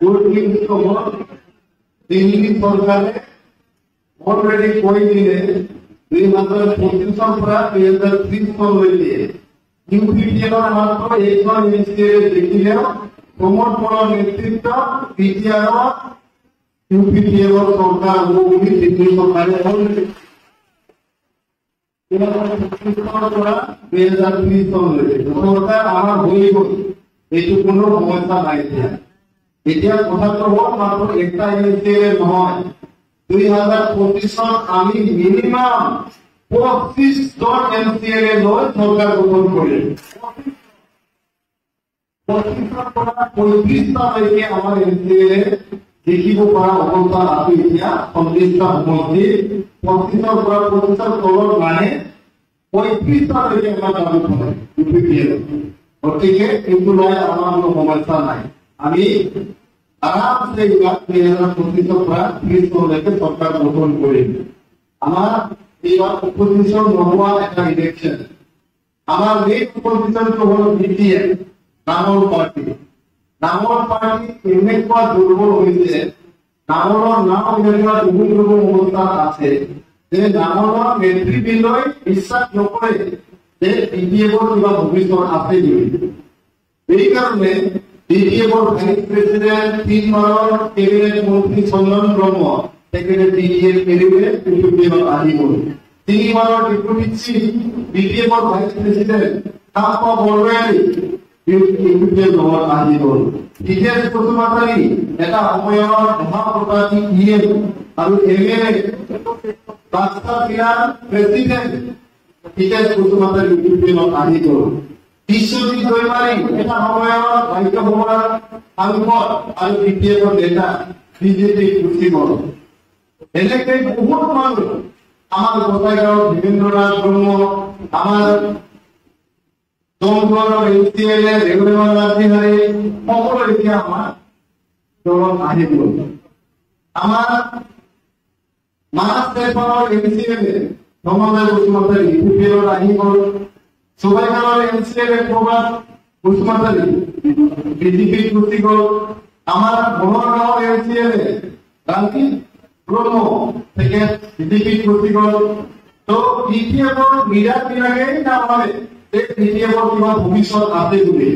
Good news খবৰ, দিল্লি সৰকাৰে already কই দিনে 2025 পৰা 2030 লৈকে ইউপিপিএলৰ মাত্ৰ এইখন এনচিএ দেখিলেও প্ৰমোদ বড়োৰ নেতৃত্ব বিটিআৰৰ ইউপিপিএলৰ চৰকাৰ হ'ব বুলি দিল্লী চৰকাৰে অলৰেডি 2025 পৰা 2030 লৈকে চৰকাৰ আমাৰ হৈ গ'ল। এইটো কোনো সমস্যা নাই। এতিয়া কথাটো হ'ল মাত্ৰ একটা এনচিএ নহয়, 2025 আমি মিনিমাম 25জন এনচিএ লৈ চৰকাৰ গঠন কৰিম। 25ৰ পৰা 35টালৈকে আমাৰ এনচিএ দেখিব পৰা অৱস্থা আছে। এতিয়া 30টা সমষ্টি 25ৰ পৰা 25ৰ তলত মানে 35টালৈকে আমাৰ দাবী কৰে ইউপিপিএল। গতিকে এইটো লৈ আমাৰ কোনো সমস্যা নাই। আমি আৰামসে 2025 পৰা 30লৈকে সৰকাৰ গঠন কৰিম। আমাৰ এইবাৰ অপোজিশন নোহোৱা এটা ইলেকশন। আমাৰ মেইন অপোজিশনটো হল বিটিএম নামৰ পাৰ্টি। নামৰ পাৰ্টি এনেকুৱা দুৰ্বল হয়েছে, নামৰ নাম এনেকুৱা দুৰ্বল অবস্থা আছে যে নামৰ নেতৃবৃন্দই বিশ্বাস নকৰে যে বিটিএমৰ কিবা ভবিষ্যৎ আছে বুলি। এই কাৰণে বিটিএমৰ ভাইস প্ৰেসিডেন্ট 3 বাৰৰ কেবিনেট মন্ত্ৰী Chandan Brahma secretary BTM cabinet UPPL আহিব। 3 বাৰৰ ডেপুটি চিফ বিটিএমৰ vice president Kappa Bordoloi UPPL দলত আহিব। টিকেশ বসুমতাৰী এটা সময়ৰ মহাপ্ৰতাপী ইএম আৰু এমএলএ বাক্সা জিলাৰ প্ৰেসিডেন্ট টিকেশ বসুমতাৰী ইউপিপিএলত আহিব। বিশ্বজিৎ দৈমাৰী এটা সময়ৰ ৰাজ্যসভাৰ সাংসদ আৰু বিটিএমৰ নেতা বিজেপি গুচি গ'ল। এনেকে বহুত মানুহ আমাৰ গোসাইগাঁৱৰ ভীমেন্দ্ৰনাথ ব্ৰহ্ম, আমাৰ দমকলৰ এনচিএল ৰেগুলাৰ ৰাজবিহাৰী সকলো এতিয়া আমাৰ দলত আহি গ'ল। আমাৰ মানাস ষ্টেচনৰ এনচিএল ধৰ্মজয় বসুমতাৰী ইউপিপিএলত আহি গ'ল। সবাইকার এনসিএল প্রভাব বসুমতারী বিজেপি গুচি গল। আমার বড়গাঁও এনসিএল রামকি ব্রহ্ম থেকে বিজেপি গুচি গল। তো বিটিএমৰ বিৰাট বিলাকে না মানে বিটিএমৰ কিবা ভবিষ্যৎ আছে বুলি